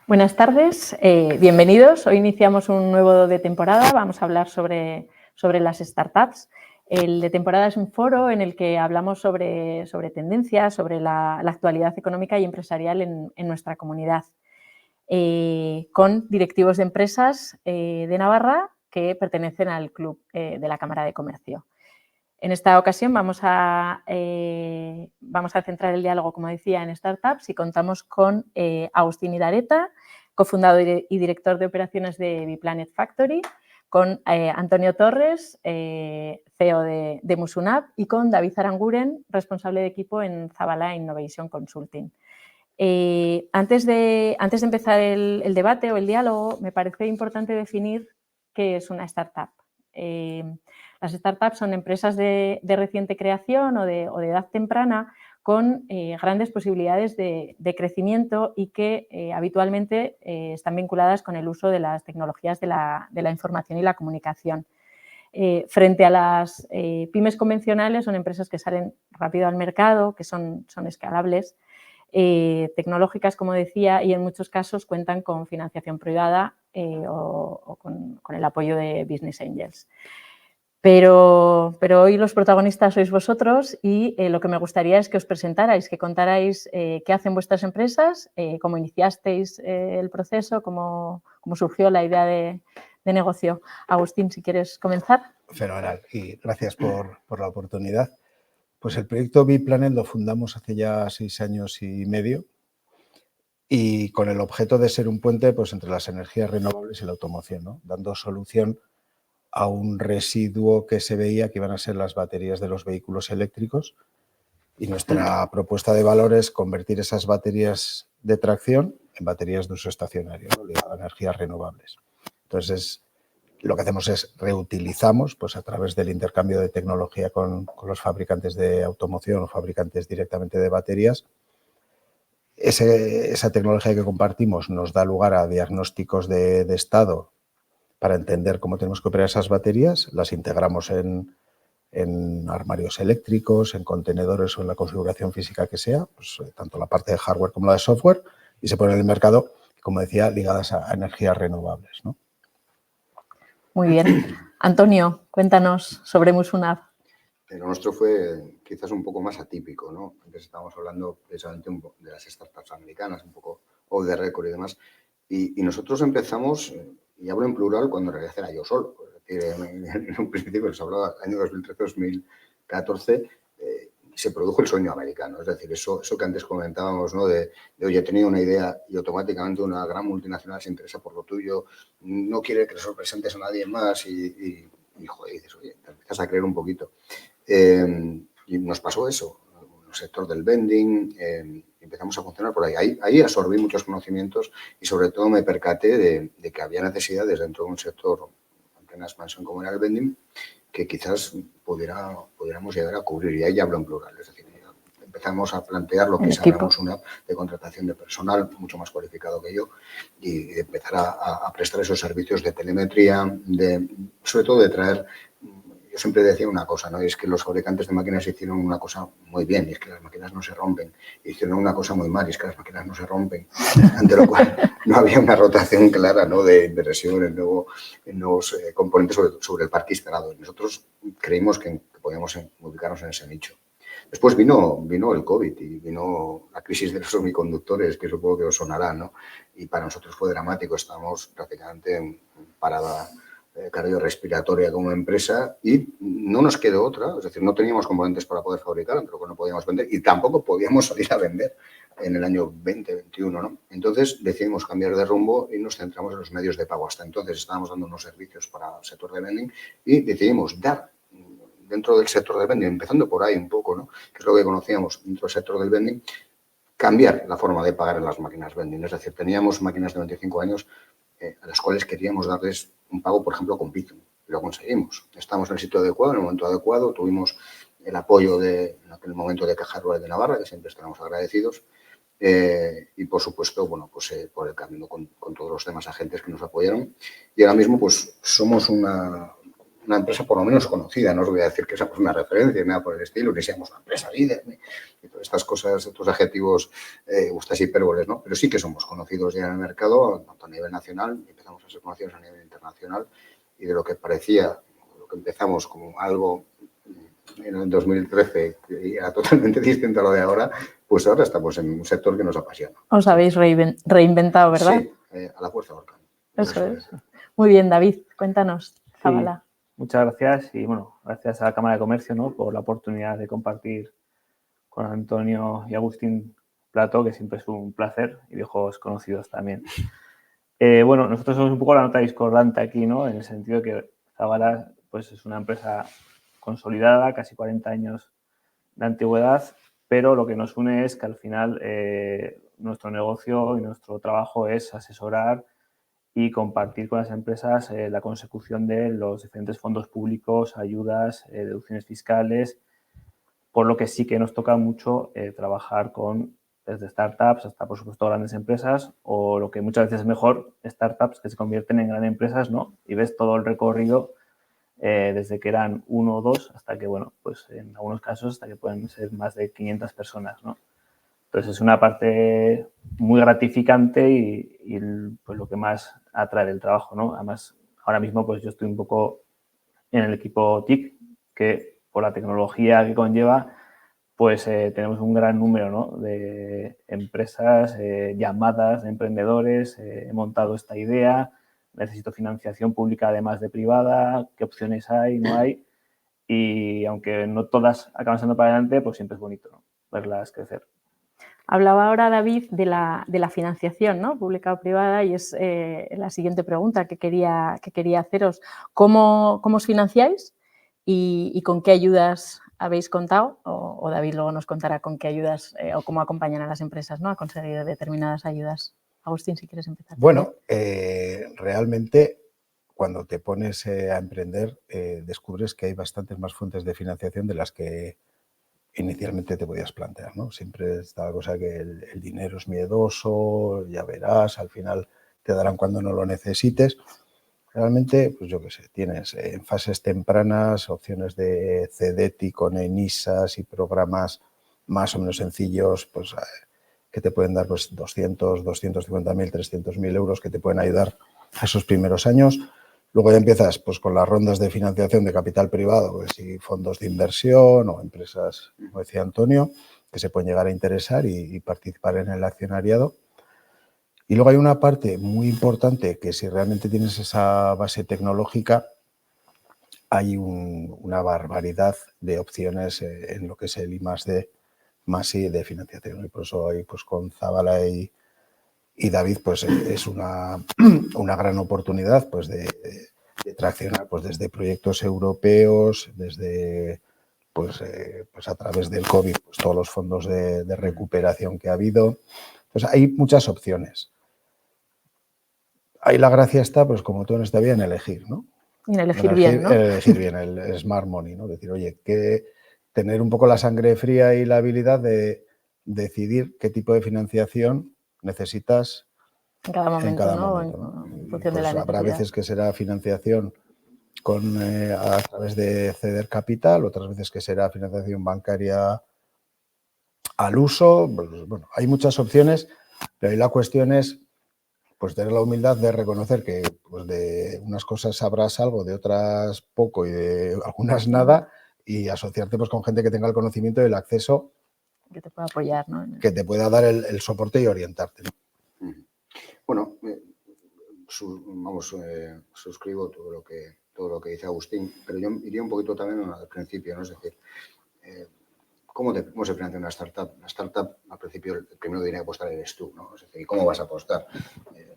Buenas tardes, bienvenidos. Hoy iniciamos un nuevo de temporada. Vamos a hablar sobre las startups. El de temporada es un foro en el que hablamos sobre tendencias, sobre la actualidad económica y empresarial en nuestra comunidad, con directivos de empresas de Navarra que pertenecen al Club de la Cámara de Comercio. En esta ocasión vamos a centrar el diálogo, como decía, en startups y contamos con Agustín Irareta, cofundador y director de operaciones de Biplanet Factory, con Antonio Torres, CEO de Musunab, y con David Aranguren, responsable de equipo en Zabala Innovation Consulting. Antes de empezar el debate o el diálogo, me parece importante definir qué es una startup. Las startups son empresas de reciente creación o de edad temprana con grandes posibilidades de crecimiento y que habitualmente están vinculadas con el uso de las tecnologías de la información y la comunicación. Frente a las pymes convencionales, son empresas que salen rápido al mercado, que son escalables, tecnológicas, como decía, y en muchos casos cuentan con financiación privada o con el apoyo de Business Angels. Pero hoy los protagonistas sois vosotros y lo que me gustaría es que os presentarais, que contarais qué hacen vuestras empresas, cómo iniciasteis el proceso, cómo surgió la idea de negocio. Agustín, si quieres comenzar. Fenomenal, y gracias por la oportunidad. Pues el proyecto Biplanet lo fundamos hace ya 6 años y medio y con el objeto de ser un puente pues, entre las energías renovables y la automoción, ¿no? Dando solución a un residuo que se veía que iban a ser las baterías de los vehículos eléctricos, y nuestra propuesta de valor es convertir esas baterías de tracción en baterías de uso estacionario, ¿no? A energías renovables. Entonces, lo que hacemos es reutilizamos pues, a través del intercambio de tecnología con los fabricantes de automoción o fabricantes directamente de baterías. Esa tecnología que compartimos nos da lugar a diagnósticos de estado para entender cómo tenemos que operar esas baterías, las integramos en armarios eléctricos, en contenedores o en la configuración física que sea, pues, tanto la parte de hardware como la de software, y se pone en el mercado, como decía, ligadas a energías renovables, ¿no? Muy bien. Antonio, cuéntanos sobre Musunab. Lo nuestro fue quizás un poco más atípico, ¿no? Antes estábamos hablando precisamente de las startups americanas, un poco off the record y demás, y nosotros empezamos, y hablo en plural, cuando en realidad era yo solo. Es decir, en un principio se hablaba del año 2013-2014, se produjo el sueño americano. Es decir, eso que antes comentábamos, ¿no? De oye, he tenido una idea y automáticamente una gran multinacional se interesa por lo tuyo, no quiere que les presentes a nadie más y joder, dices, oye, te empiezas a creer un poquito. Y nos pasó eso, en el sector del vending, empezamos a funcionar por ahí. Ahí absorbí muchos conocimientos y sobre todo me percaté de que había necesidades dentro de un sector en plena expansión como era el vending, que quizás pudiéramos llegar a cubrir, y ahí ya hablo en plural, es decir, empezamos a plantear lo que es ahora una app de contratación de personal mucho más cualificado que yo y de empezar a prestar esos servicios de telemetría, sobre todo de traer. Yo siempre decía una cosa, ¿no? Y es que los fabricantes de máquinas hicieron una cosa muy bien, y es que las máquinas no se rompen. Hicieron una cosa muy mal, y es que las máquinas no se rompen. Ante lo cual no había una rotación clara, ¿no? de inversión en nuevos componentes sobre el parque instalado. Y nosotros creímos que podíamos ubicarnos en ese nicho. Después vino el COVID y vino la crisis de los semiconductores, que supongo que os sonará, ¿no? Y para nosotros fue dramático. Estábamos prácticamente en parada cardiorrespiratoria como empresa y no nos quedó otra, es decir, no teníamos componentes para poder fabricar, pero que no podíamos vender y tampoco podíamos salir a vender en el año 2021, ¿no? Entonces decidimos cambiar de rumbo y nos centramos en los medios de pago. Hasta entonces estábamos dando unos servicios para el sector de vending y decidimos dar dentro del sector del vending, empezando por ahí un poco, ¿no? Que es lo que conocíamos dentro del sector del vending, cambiar la forma de pagar en las máquinas vending. Es decir, teníamos máquinas de 25 años a las cuales queríamos darles un pago, por ejemplo, con Python. Y lo conseguimos. Estamos en el sitio adecuado, en el momento adecuado. Tuvimos el apoyo en aquel momento de Caja Rural de Navarra, que siempre estamos agradecidos. Y, por supuesto, bueno, pues por el camino con todos los demás agentes que nos apoyaron. Y ahora mismo, pues, somos una una empresa por lo menos conocida. No os voy a decir que seamos una referencia ni nada por el estilo, ni seamos una empresa líder, ni todas estas cosas, estos adjetivos, estas hipérboles, ¿no? Pero sí que somos conocidos ya en el mercado, tanto a nivel nacional, y empezamos a ser conocidos a nivel internacional, y de lo que parecía, lo que empezamos como algo en el 2013, que era totalmente distinto a lo de ahora, pues ahora estamos en un sector que nos apasiona. Os habéis reinventado, ¿verdad? Sí, a la fuerza volcán. Eso es. Muy bien, David, cuéntanos, Zabala. Sí, muchas gracias y bueno, gracias a la Cámara de Comercio, ¿no?, por la oportunidad de compartir con Antonio y Agustín Plato, que siempre es un placer, y viejos conocidos también. Bueno, nosotros somos un poco la nota discordante aquí, ¿no?, en el sentido que Zabala pues, es una empresa consolidada, casi 40 años de antigüedad, pero lo que nos une es que al final nuestro negocio y nuestro trabajo es asesorar y compartir con las empresas la consecución de los diferentes fondos públicos, ayudas, deducciones fiscales, por lo que sí que nos toca mucho trabajar con desde startups hasta, por supuesto, grandes empresas, o lo que muchas veces es mejor, startups que se convierten en grandes empresas, ¿no? Y ves todo el recorrido desde que eran 1 o 2 hasta que, bueno, pues en algunos casos hasta que pueden ser más de 500 personas, ¿no? Entonces es una parte muy gratificante y pues lo que más atrae del trabajo, ¿no? Además, ahora mismo pues yo estoy un poco en el equipo TIC, que por la tecnología que conlleva, pues tenemos un gran número, ¿no?, de empresas, llamadas de emprendedores, he montado esta idea, necesito financiación pública además de privada, qué opciones hay, no hay, y aunque no todas acaban siendo para adelante, pues siempre es bonito, ¿no?, verlas crecer. Hablaba ahora David de la financiación, ¿no?, pública o privada, y es la siguiente pregunta que quería haceros. ¿Cómo os financiáis y con qué ayudas habéis contado? O David luego nos contará con qué ayudas o cómo acompañan a las empresas, ¿no?, a conseguir determinadas ayudas. Agustín, si quieres empezar. Bueno, realmente cuando te pones a emprender descubres que hay bastantes más fuentes de financiación de las que inicialmente te podías plantear, ¿no? Siempre está la cosa que el dinero es miedoso, ya verás, al final te darán cuando no lo necesites. Realmente, pues yo qué sé, tienes en fases tempranas opciones de CEDETI con ENISAs y programas más o menos sencillos, pues que te pueden dar pues 200, 250.000, 300.000 euros que te pueden ayudar a esos primeros años. Luego ya empiezas pues, con las rondas de financiación de capital privado, pues, y fondos de inversión o empresas, como decía Antonio, que se pueden llegar a interesar y participar en el accionariado. Y luego hay una parte muy importante que si realmente tienes esa base tecnológica, hay una barbaridad de opciones en lo que es el I+D más I de financiación. Y por eso ahí pues, con Zabala y David pues, es una gran oportunidad pues, de traccionar pues, desde proyectos europeos, desde pues a través del COVID, pues, todos los fondos de recuperación que ha habido. Entonces, hay muchas opciones. Ahí la gracia está, pues como todo en esta vida, en elegir, ¿no? En elegir bien, ¿no? Elegir bien, el smart money, ¿no? Decir, oye, que tener un poco la sangre fría y la habilidad de decidir qué tipo de financiación necesitas en cada momento, ¿no? En función de la necesidad. Habrá veces que será financiación a través de ceder capital, otras veces que será financiación bancaria al uso. Pues, bueno, hay muchas opciones, pero ahí la cuestión es pues tener la humildad de reconocer que pues, de unas cosas sabrás algo, de otras poco y de algunas nada, y asociarte pues, con gente que tenga el conocimiento y el acceso que te pueda apoyar, ¿no? Que te pueda dar el soporte y orientarte, ¿no? Bueno, suscribo todo lo que dice Agustín, pero yo iría un poquito también al principio, ¿no? Es decir, ¿cómo se financia una startup? Una startup, al principio, el primero que tiene que apostar eres tú, ¿no? Es decir, ¿cómo vas a apostar?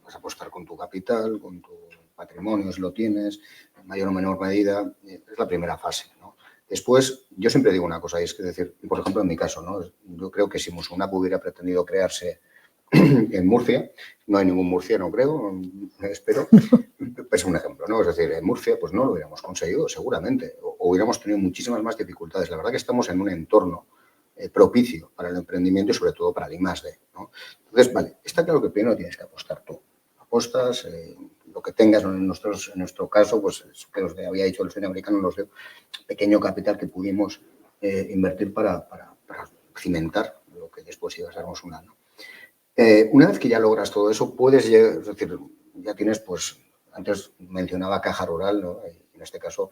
Vas a apostar con tu capital, con tu patrimonio, si lo tienes, en mayor o menor medida. Es la primera fase, ¿no? Después, yo siempre digo una cosa, y es que decir, por ejemplo, en mi caso, ¿no? Yo creo que si Musunap hubiera pretendido crearse en Murcia, no hay ningún murciano, creo, espero, es un ejemplo, ¿no? Es decir, en Murcia pues no lo hubiéramos conseguido seguramente, o hubiéramos tenido muchísimas más dificultades. La verdad que estamos en un entorno propicio para el emprendimiento y sobre todo para el I+D, ¿no? Entonces, vale, está claro que primero tienes que apostar tú. Apostas, lo que tengas. En nuestro caso, pues que os había dicho el sueño americano, nos dio pequeño capital que pudimos invertir para cimentar lo que después iba a ser Osuna, ¿no? Una vez que ya logras todo eso, puedes, es decir, ya tienes, pues, antes mencionaba Caja Rural, ¿no? Y en este caso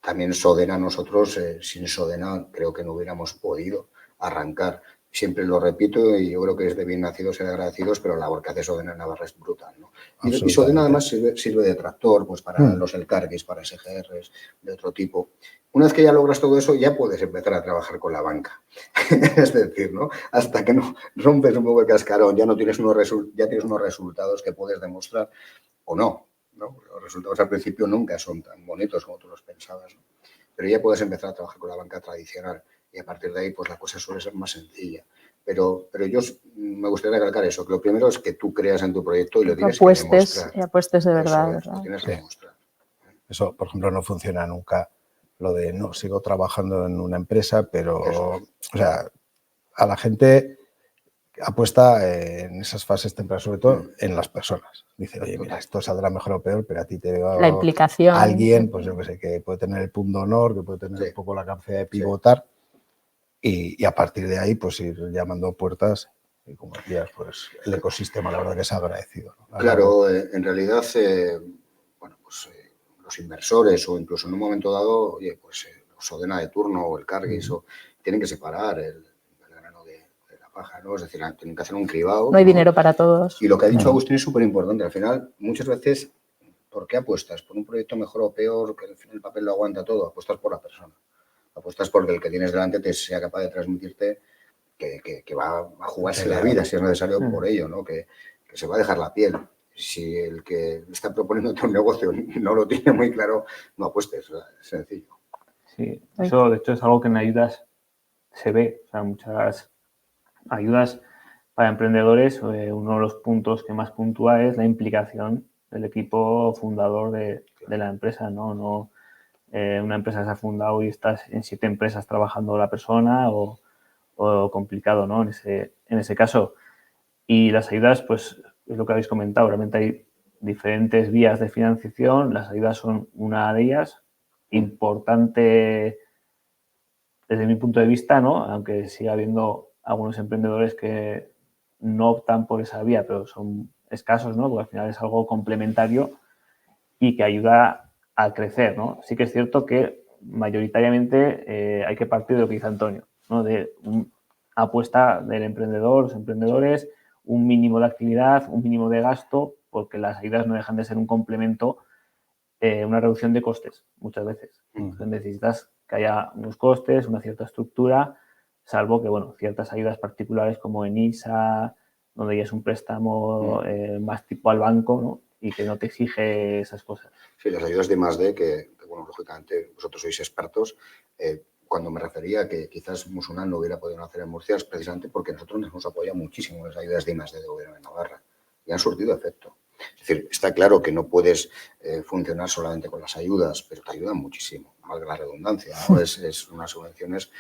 también Sodena. Nosotros, sin Sodena, creo que no hubiéramos podido arrancar. Siempre lo repito y yo creo que es de bien nacidos ser agradecidos, pero la labor que hace Sodena en Navarra es brutal, ¿no? Y Sodena además sirve de tractor, pues para los Elcarguis, para SGRs de otro tipo. Una vez que ya logras todo eso, ya puedes empezar a trabajar con la banca. Es decir, ¿no? Hasta que no rompes un poco el cascarón, ya tienes unos resultados que puedes demostrar o no, ¿no? Los resultados al principio nunca son tan bonitos como tú los pensabas, ¿no? Pero ya puedes empezar a trabajar con la banca tradicional y a partir de ahí pues la cosa suele ser más sencilla. Pero yo me gustaría recalcar eso, que lo primero es que tú creas en tu proyecto y lo tienes que demostrar. Y apuestes de verdad. Lo tienes que demostrar. Eso, por ejemplo, no funciona nunca lo de no, sigo trabajando en una empresa, pero o sea, a la gente apuesta en esas fases tempranas, sobre todo en las personas. Dice, oye, mira, esto saldrá mejor o peor, pero a ti te veo la implicación. Alguien, pues yo que sé, que puede tener el punto de honor, que puede tener un poco la capacidad de pivotar y a partir de ahí, pues ir llamando puertas y como decías, pues el ecosistema, la verdad que es agradecido, ¿no? Claro, en realidad, bueno, pues los inversores o incluso en un momento dado, oye, pues Sodena de turno o el Cargill tienen que separar el grano de la paja, ¿no? Es decir, tienen que hacer un cribado. No hay dinero para todos. Y lo que ha dicho Agustín es súper importante. Al final, muchas veces, ¿por qué apuestas? ¿Por un proyecto mejor o peor, que al final el papel lo aguanta todo? Apuestas por la persona. Apuestas porque el que tienes delante te sea capaz de transmitirte que va a jugarse la vida, si es necesario, por ello, ¿no? Que se va a dejar la piel. Si el que está proponiendo un negocio no lo tiene muy claro, no apuestes, es sencillo. Sí, eso de hecho es algo que en ayudas se ve. O sea, muchas ayudas para emprendedores, uno de los puntos que más puntúa es la implicación del equipo fundador de la empresa, ¿no? Una empresa se ha fundado y estás en 7 empresas trabajando la persona o complicado, ¿no? En ese caso. Y las ayudas, pues, es lo que habéis comentado. Realmente hay diferentes vías de financiación. Las ayudas son una de ellas. Importante desde mi punto de vista, ¿no? Aunque siga habiendo algunos emprendedores que no optan por esa vía, pero son escasos, ¿no? Porque al final es algo complementario y que ayuda a crecer, ¿no? Sí que es cierto que mayoritariamente hay que partir de lo que dice Antonio, ¿no? De una apuesta del emprendedor, los emprendedores, un mínimo de actividad, un mínimo de gasto, porque las ayudas no dejan de ser un complemento, una reducción de costes muchas veces. Entonces necesitas que haya unos costes, una cierta estructura, salvo que, bueno, ciertas ayudas particulares como en ISA, donde ya es un préstamo más tipo al banco, ¿no? Y que no te exige esas cosas. Sí, las ayudas de I+D, que bueno, lógicamente vosotros sois expertos. Cuando me refería a que quizás Musunal no hubiera podido hacer en Murcia, es precisamente porque nosotros nos hemos apoyado muchísimo en las ayudas de I+D de Gobierno de Navarra y han surtido efecto. Es decir, está claro que no puedes funcionar solamente con las ayudas, pero te ayudan muchísimo, valga la redundancia, ¿no? Es unas subvenciones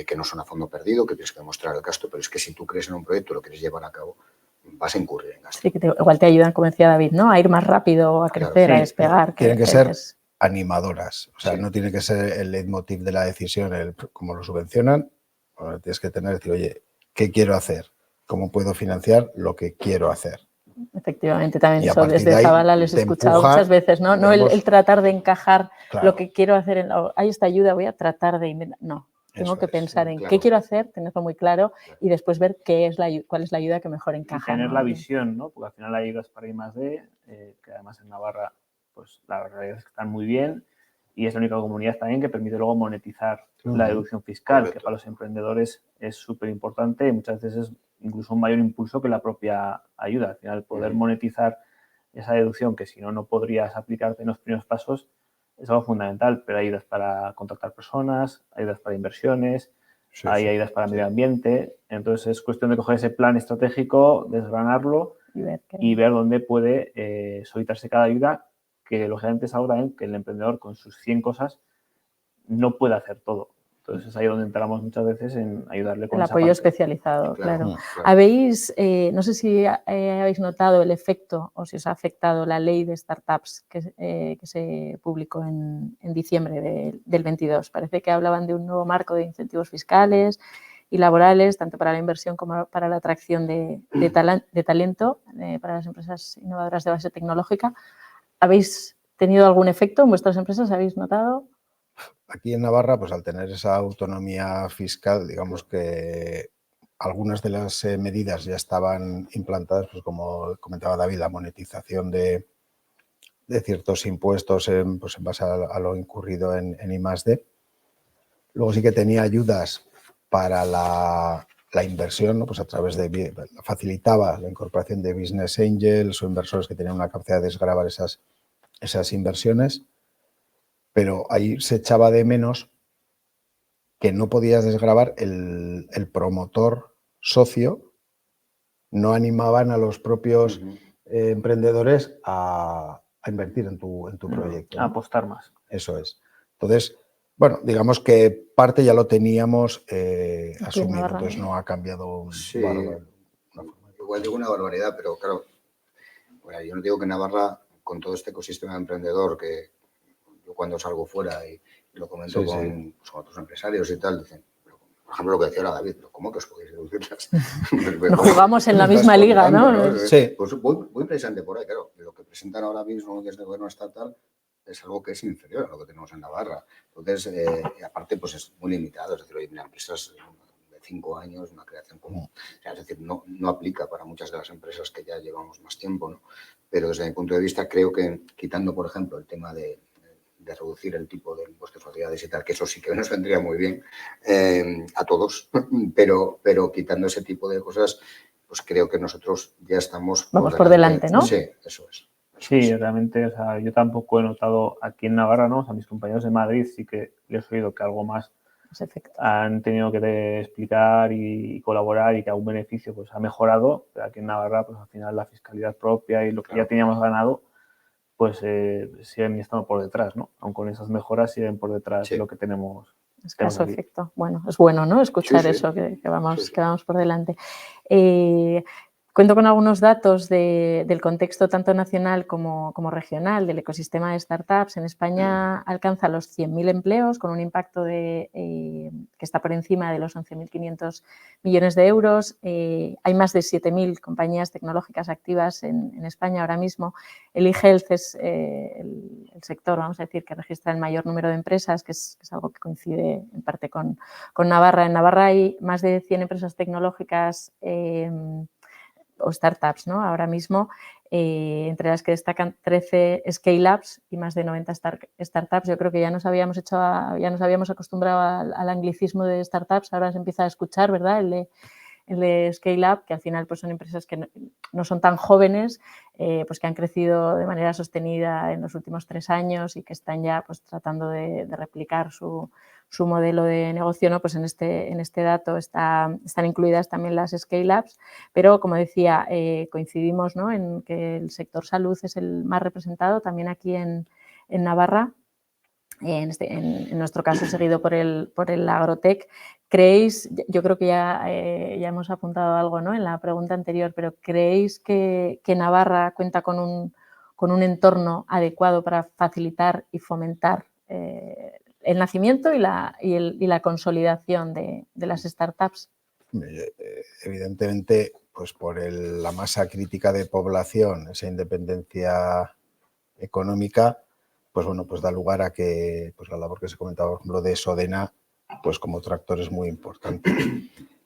que no son a fondo perdido, que tienes que demostrar el gasto, pero es que si tú crees en un proyecto y lo quieres llevar a cabo, vas a incurrir en gasto. Sí, que igual te ayudan, como decía David, ¿no? A ir más rápido, a crecer, claro, a despegar. Tienen que ser animadoras. O sea, no tiene que ser el leitmotiv de la decisión, cómo lo subvencionan. Bueno, tienes que tener, decir, oye, ¿qué quiero hacer? ¿Cómo puedo financiar lo que quiero hacer? Efectivamente, también Y eso desde Zabala les he escuchado muchas veces, ¿no? No el tratar de encajar lo que quiero hacer, hay esta ayuda, voy a tratar de inventar. No, tengo que pensar en qué quiero hacer, tenerlo muy claro y después ver cuál es la ayuda que mejor encaja. Y tener la visión, ¿no? Porque al final hay ayudas para I+D, que además en Navarra, pues la verdad es que están muy bien y es la única comunidad también que permite luego monetizar la deducción fiscal, que para los emprendedores es súper importante y muchas veces es incluso un mayor impulso que la propia ayuda. Al final, poder monetizar esa deducción, que si no, no podrías aplicarte en los primeros pasos, es algo fundamental. Pero hay ayudas para contratar personas, ayudas para inversiones, hay ayudas para medio ambiente. Entonces, es cuestión de coger ese plan estratégico, desgranarlo y ver dónde puede solicitarse cada ayuda, que lógicamente es algo también que el emprendedor con sus 100 cosas no puede hacer todo. Entonces es ahí donde entramos muchas veces en ayudarle con el esa apoyo parte. especializado, claro. Claro. Habéis, no sé si habéis notado el efecto o si os ha afectado la ley de startups que se publicó en diciembre del 22. Parece que hablaban de un nuevo marco de incentivos fiscales y laborales, tanto para la inversión como para la atracción de talento para las empresas innovadoras de base tecnológica. ¿Habéis tenido algún efecto en vuestras empresas? ¿Habéis notado? Aquí en Navarra, pues al tener esa autonomía fiscal, digamos que algunas de las medidas ya estaban implantadas, pues como comentaba David, la monetización de ciertos impuestos pues en base a lo incurrido en I+D. Luego sí que tenía ayudas para la inversión, ¿no? Pues a través de, facilitaba la incorporación de business angels o inversores que tenían una capacidad de desgravar esas inversiones, pero ahí se echaba de menos que no podías desgravar el promotor socio, no animaban a los propios emprendedores a invertir en tu proyecto, ¿no? A apostar más. Eso es. Entonces, bueno, digamos que parte ya lo teníamos asumido, entonces no ha cambiado Sí, igual digo una barbaridad, pero claro, bueno, yo no digo que Navarra, con todo este ecosistema emprendedor, que yo cuando salgo fuera y lo comento con otros empresarios y tal, dicen, por ejemplo, lo que decía ahora David, pero ¿cómo que os podéis deducirlas? No jugamos en la misma liga, ¿no? Sí. Pues muy interesante por ahí, claro. Lo que presentan ahora mismo desde el gobierno estatal es algo que es inferior a lo que tenemos en Navarra. Entonces, aparte, pues es muy limitado. Es decir, hoy mira, empresas de 5 años, una creación común. O sea, es decir, no aplica para muchas de las empresas que ya llevamos más tiempo, ¿no? Pero desde mi punto de vista, creo que quitando, por ejemplo, el tema de reducir el tipo de impuesto de sociedades y tal, que eso sí que nos vendría muy bien a todos, pero quitando ese tipo de cosas, pues creo que nosotros ya estamos... Vamos por delante, ¿no? Sí, eso es. Sí, realmente, o sea, yo tampoco he notado aquí en Navarra, ¿no? O sea, mis compañeros de Madrid sí que les he oído que algo más han tenido que explicar y colaborar y que algún beneficio pues ha mejorado, pero aquí en Navarra, pues al final la fiscalidad propia y lo que ya teníamos ganado, pues siguen estando por detrás, ¿no? Aun con esas mejoras siguen por detrás de lo que tenemos. Escaso efecto. Bueno, es bueno, ¿no? Escuchar eso, que vamos por delante. Cuento con algunos datos del contexto tanto nacional como regional del ecosistema de startups. En España alcanza los 100.000 empleos con un impacto que está por encima de los 11.500 millones de euros. Hay más de 7.000 compañías tecnológicas activas en España ahora mismo. El eHealth es el sector, vamos a decir, que registra el mayor número de empresas, que es algo que coincide en parte con Navarra. En Navarra hay más de 100 empresas tecnológicas o startups, ¿no? Ahora mismo, entre las que destacan 13 scale-ups y más de 90 startups. Yo creo que ya nos habíamos acostumbrado al anglicismo de startups, ahora se empieza a escuchar, ¿verdad? El de scale-up, que al final pues, son empresas que no son tan jóvenes, pues que han crecido de manera sostenida en los últimos 3 años y que están ya pues, tratando de replicar su modelo de negocio, ¿no? Pues en este dato están incluidas también las scale-ups, pero como decía, coincidimos, ¿no? En que el sector salud es el más representado también aquí en Navarra, en nuestro caso seguido por el agrotech. ¿Creéis, yo creo que ya hemos apuntado algo, ¿no? En la pregunta anterior, pero ¿creéis que Navarra cuenta con un entorno adecuado para facilitar y fomentar el nacimiento y la consolidación de las startups? Evidentemente, pues por la masa crítica de población, esa independencia económica, pues bueno, pues da lugar a que pues la labor que se comentaba, por ejemplo, de Sodena, pues como tractor es muy importante.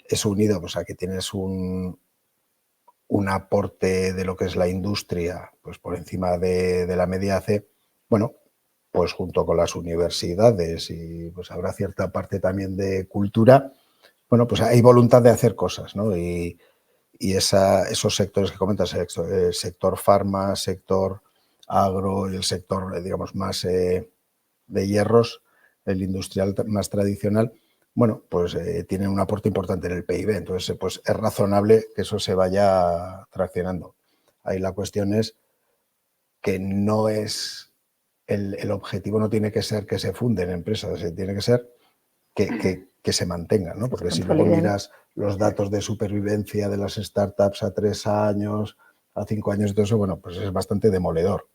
Eso unido pues a que tienes un aporte de lo que es la industria, pues por encima de la media hace, bueno, pues junto con las universidades y pues habrá cierta parte también de cultura, bueno, pues hay voluntad de hacer cosas, ¿no? Y esos sectores que comentas, el sector farma, sector agro y el sector, digamos, más de hierros, el industrial más tradicional, bueno, pues tienen un aporte importante en el PIB. Entonces, pues es razonable que eso se vaya traccionando. Ahí la cuestión es que no es el objetivo no tiene que ser que se funden empresas, tiene que ser que se mantengan, ¿no? Porque si luego miras los datos de supervivencia de las startups a 3 años, a 5 años y todo eso, bueno, pues es bastante demoledor.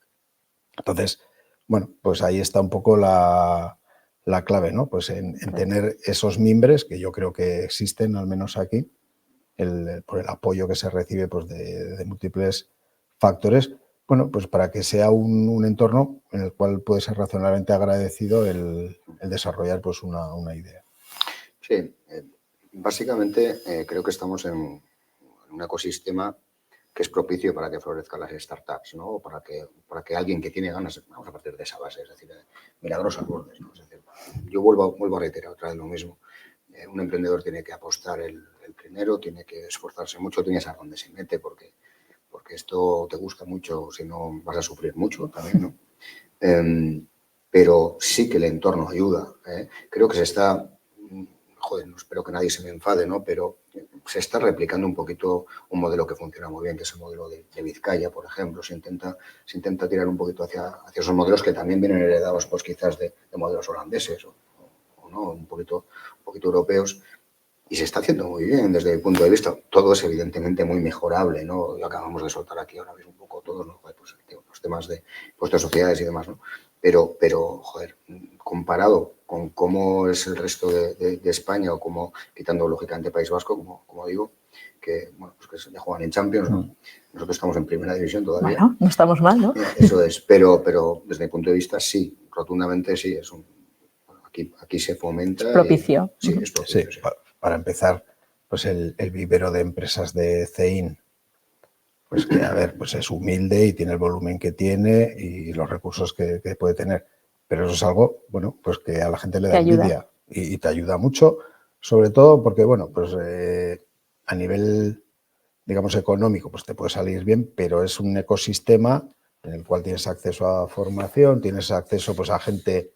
Entonces, bueno, pues ahí está un poco la clave, ¿no? Pues en tener esos mimbres, que yo creo que existen, al menos aquí, por el apoyo que se recibe pues, de múltiples factores, bueno, pues para que sea un entorno en el cual puede ser razonablemente agradecido el desarrollar pues una idea. Sí, básicamente creo que estamos en un ecosistema que es propicio para que florezcan las startups, ¿no? O para que alguien que tiene ganas, vamos a partir de esa base, es decir, milagros al borde, ¿no? Es decir, yo vuelvo a reiterar otra vez lo mismo. Un emprendedor tiene que apostar el primero, tiene que esforzarse mucho, tiene que saber dónde se mete, porque esto te gusta mucho, si no vas a sufrir mucho también, ¿no? Pero sí que el entorno ayuda. Creo que se está, joder, no espero que nadie se me enfade, ¿no? Pero se está replicando un poquito un modelo que funciona muy bien, que es el modelo de Vizcaya, por ejemplo. Se intenta tirar un poquito hacia esos modelos que también vienen heredados, pues quizás de modelos holandeses o no, un poquito europeos. Y se está haciendo muy bien desde mi punto de vista. Todo es evidentemente muy mejorable, ¿no? Lo acabamos de soltar aquí ahora mismo un poco todos, ¿no? Pues, los temas de impuestos de sociedades y demás, ¿no? Pero, joder, comparado con cómo es el resto de España o como, quitando lógicamente País Vasco, como digo, que, bueno, pues que ya juegan en Champions, ¿no? Nosotros estamos en primera división todavía. Bueno, no estamos mal, ¿no? Eso es, pero desde mi punto de vista sí, rotundamente sí, es aquí se fomenta. Es propicio. Sí, es propicio, sí. Para empezar, pues el vivero de empresas de CEIN, pues que, a ver, pues es humilde y tiene el volumen que tiene y los recursos que puede tener. Pero eso es algo, bueno, pues que a la gente le da envidia y te ayuda mucho, sobre todo porque, bueno, pues a nivel, digamos, económico, pues te puede salir bien, pero es un ecosistema en el cual tienes acceso a formación, tienes acceso pues a gente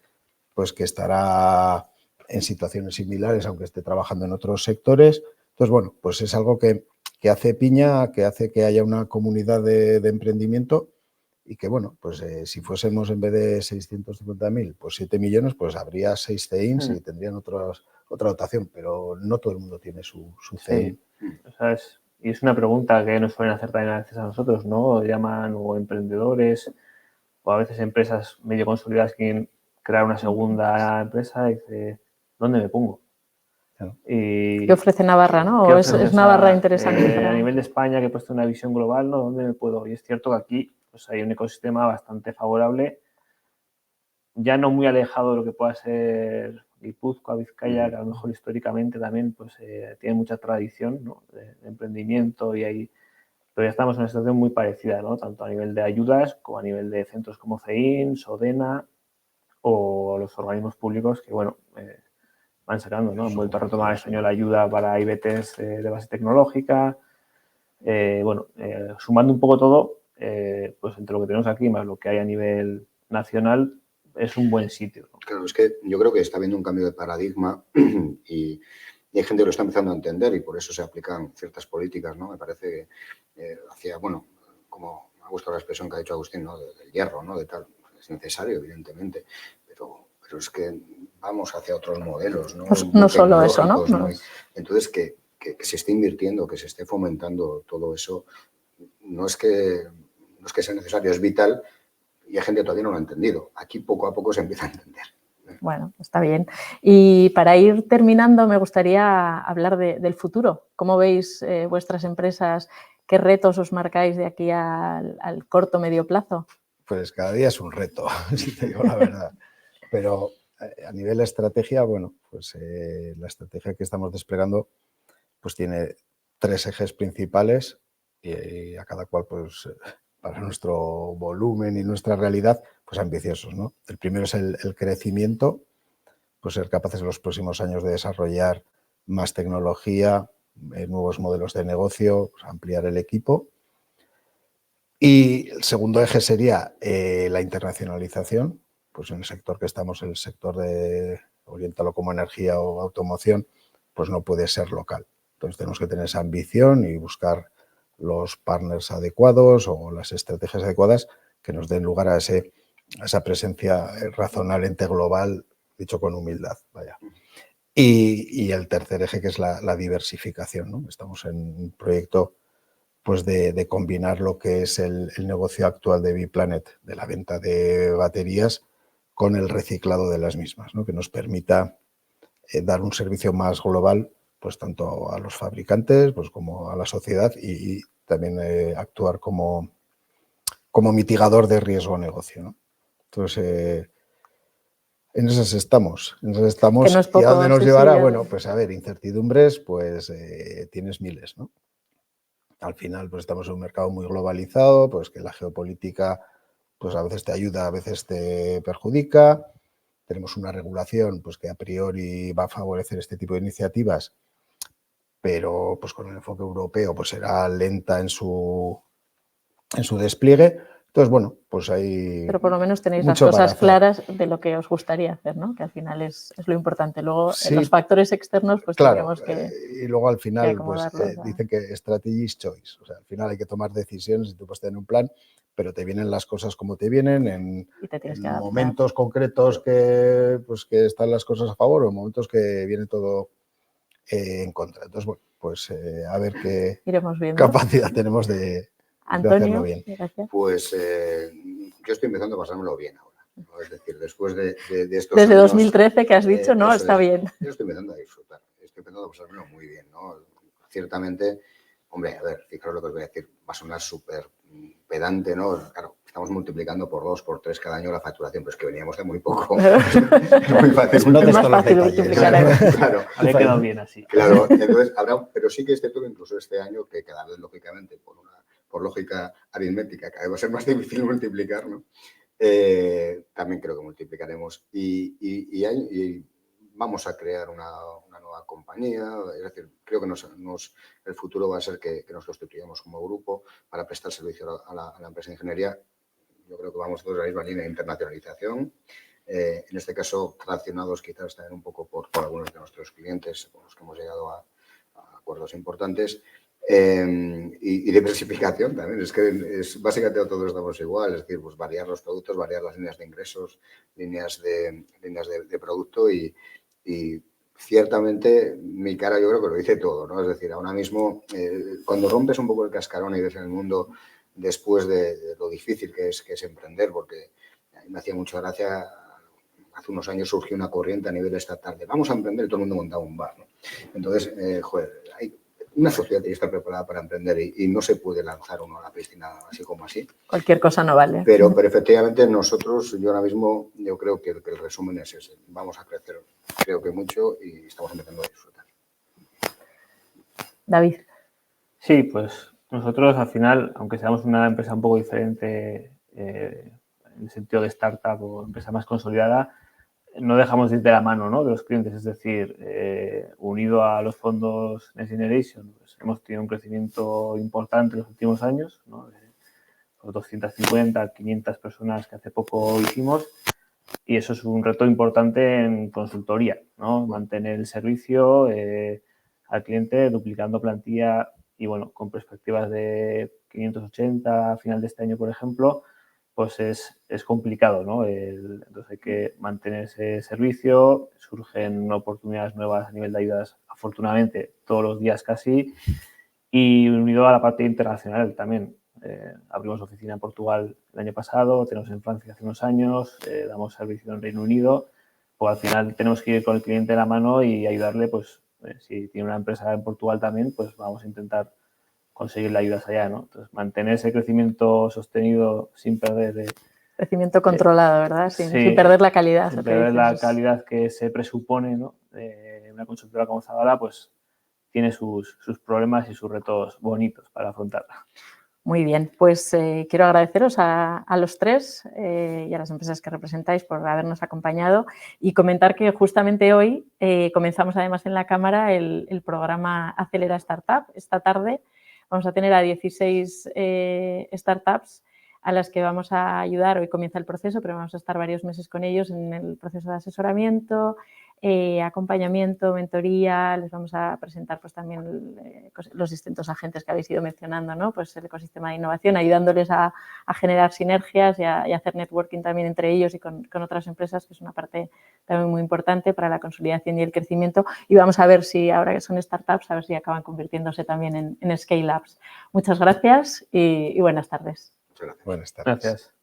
pues que estará en situaciones similares, aunque esté trabajando en otros sectores. Entonces, bueno, pues es algo que hace piña, que hace que haya una comunidad de emprendimiento y que, bueno, pues si fuésemos en vez de 650.000, pues 7 millones, pues habría 6 CEINs y tendrían otra dotación, pero no todo el mundo tiene su CEIN. Sí. O sea, y es una pregunta que nos suelen hacer también a veces a nosotros, ¿no? Llaman o emprendedores o a veces empresas medio consolidadas que quieren crear una segunda empresa y dice, ¿dónde me pongo? Claro. ¿Qué ofrece Navarra, no? ¿O es Navarra interesante? A nivel de España, que he puesto una visión global, ¿no? ¿Dónde me puedo? Y es cierto que aquí pues, hay un ecosistema bastante favorable, ya no muy alejado de lo que pueda ser Guipúzcoa, Vizcaya, que a lo mejor históricamente también pues, tiene mucha tradición, ¿no? de emprendimiento y ahí, pero ya estamos en una situación muy parecida, ¿no? Tanto a nivel de ayudas como a nivel de centros como CEIN, Sodena o los organismos públicos que, bueno, van sacando, ¿no? Han vuelto a retomar este año la ayuda para IBTs de base tecnológica. Sumando un poco todo, pues entre lo que tenemos aquí más lo que hay a nivel nacional, es un buen sitio, ¿no? Claro, es que yo creo que está habiendo un cambio de paradigma y hay gente que lo está empezando a entender y por eso se aplican ciertas políticas, ¿no? Me parece que bueno, como me ha gustado la expresión que ha dicho Agustín, ¿no? Del hierro, ¿no? De tal, es necesario, evidentemente, pero es que vamos hacia otros modelos, ¿no? No solo eso, ¿no? Entonces, que se esté invirtiendo, que se esté fomentando todo eso, no es que sea necesario, es vital. Y hay gente que todavía no lo ha entendido. Aquí poco a poco se empieza a entender. Bueno, está bien. Y para ir terminando, me gustaría hablar del futuro. ¿Cómo veis vuestras empresas? ¿Qué retos os marcáis de aquí al corto medio plazo? Pues cada día es un reto, si te digo la verdad. Pero a nivel de estrategia, bueno, pues la estrategia que estamos desplegando pues tiene 3 ejes principales y a cada cual pues para nuestro volumen y nuestra realidad pues ambiciosos, ¿no? El primero es el crecimiento, pues ser capaces en los próximos años de desarrollar más tecnología, nuevos modelos de negocio, pues, ampliar el equipo. Y el segundo eje sería la internacionalización, pues en el sector que estamos, el sector de oriéntalo como energía o automoción, pues no puede ser local. Entonces tenemos que tener esa ambición y buscar los partners adecuados o las estrategias adecuadas que nos den lugar a esa presencia razonablemente global, dicho con humildad. Vaya. Y el tercer eje, que es la diversificación, ¿no? Estamos en un proyecto pues de combinar lo que es el negocio actual de Biplanet, de la venta de baterías, con el reciclado de las mismas, ¿no? Que nos permita dar un servicio más global, pues tanto a los fabricantes pues, como a la sociedad y también actuar como mitigador de riesgo negocio, ¿no? Entonces, en esas estamos. Que no es ¿Y a poco, dónde nos sí, llevará? sí, Bueno, pues a ver, incertidumbres, pues tienes miles, ¿no? Al final, pues estamos en un mercado muy globalizado, pues que la geopolítica, pues a veces te ayuda, a veces te perjudica. Tenemos una regulación, pues que a priori va a favorecer este tipo de iniciativas, pero pues con el enfoque europeo, pues será lenta en su despliegue. Entonces, bueno, pues hay pero por lo menos tenéis las mucho para cosas hacer. claras de lo que os gustaría hacer, ¿no? Que al final es lo importante. Luego, Sí, los factores externos, pues claro, tendremos que y luego al final, pues acomodarlos. dicen que strategy is choice. O sea, al final hay que tomar decisiones y tú puedes tener un plan, pero te vienen las cosas como te vienen, Y te tienes en que adaptar. momentos concretos que están las cosas a favor o en momentos que viene todo en contra. Entonces, bueno, pues a ver qué Iremos viendo. capacidad tenemos de hacerlo Antonio, bien. gracias. Pues yo estoy empezando a pasármelo bien ahora, ¿no? Es decir, después de estos Desde años, 2013 que has dicho, no, eso está es, bien. yo estoy empezando a disfrutar, estoy empezando a pasármelo muy bien, ¿no? Ciertamente, hombre, a ver, fijaros lo que os voy a decir, va a sonar súper pedante, ¿no? Claro, estamos multiplicando por 2, por 3 cada año la facturación, pero es que veníamos de muy poco. Es muy fácil. No Es des más todos los fácil detalles. multiplicar. Claro. Había quedado bien así. Claro, entonces habrá, pero sí que es cierto que incluso este año, que cada vez lógicamente por lógica aritmética, cada vez va a ser más difícil multiplicar, ¿no? También creo que multiplicaremos y vamos a crear una nueva compañía, es decir, creo que el futuro va a ser que nos constituyamos como grupo para prestar servicio a la empresa de ingeniería. Yo creo que vamos todos a la misma línea de internacionalización. En este caso, traccionados quizás también un poco por algunos de nuestros clientes con los que hemos llegado a acuerdos importantes. Y diversificación también, es que básicamente todos estamos igual, es decir, pues variar los productos, variar las líneas de ingresos, líneas de producto y ciertamente mi cara yo creo que lo dice todo, ¿no? Es decir, ahora mismo cuando rompes un poco el cascarón y ves el mundo después de lo difícil que es emprender, porque me hacía mucha gracia, hace unos años surgió una corriente a nivel estatal de vamos a emprender y todo el mundo montaba un bar, ¿no? Entonces, hay una sociedad tiene que estar preparada para emprender y no se puede lanzar uno a la piscina así como así. Cualquier cosa no vale. Pero efectivamente nosotros, yo ahora mismo, yo creo que el resumen es ese. Vamos a crecer, creo que mucho y estamos empezando a disfrutar. David. Sí, pues nosotros al final, aunque seamos una empresa un poco diferente en el sentido de startup o empresa más consolidada, no dejamos de ir de la mano, ¿no?, de los clientes. Es decir, unido a los fondos Next Generation, pues hemos tenido un crecimiento importante en los últimos años, ¿no? De 250, 500 personas que hace poco hicimos, y eso es un reto importante en consultoría, ¿no? Mantener el servicio al cliente, duplicando plantilla y, bueno, con perspectivas de 580 a final de este año, por ejemplo, pues es complicado, ¿no? Entonces hay que mantener ese servicio, surgen oportunidades nuevas a nivel de ayudas, afortunadamente, todos los días casi, y unido a la parte internacional también. Abrimos oficina en Portugal el año pasado, tenemos en Francia hace unos años, damos servicio en Reino Unido, pues al final tenemos que ir con el cliente de la mano y ayudarle, pues si tiene una empresa en Portugal también, pues vamos a intentar conseguir la ayuda allá, ¿no? Entonces, mantener ese crecimiento sostenido sin perder... Crecimiento controlado, ¿verdad? Sin perder la calidad. Sin perder la calidad que se presupone, ¿no? Una consultora como Zabala, pues tiene sus problemas y sus retos bonitos para afrontarla. Muy bien, pues quiero agradeceros a los tres y a las empresas que representáis por habernos acompañado y comentar que justamente hoy comenzamos además en la Cámara el programa Acelera Startup. Esta tarde vamos a tener a 16 startups a las que vamos a ayudar. Hoy comienza el proceso, pero vamos a estar varios meses con ellos en el proceso de asesoramiento, acompañamiento, mentoría. Les vamos a presentar pues también los distintos agentes que habéis ido mencionando, ¿no? Pues el ecosistema de innovación, ayudándoles a generar sinergias y a hacer networking también entre ellos y con otras empresas, que es una parte también muy importante para la consolidación y el crecimiento. Y vamos a ver si, ahora que son startups, a ver si acaban convirtiéndose también en scale-ups. Muchas gracias y buenas tardes. Muchas gracias. Buenas tardes. Gracias.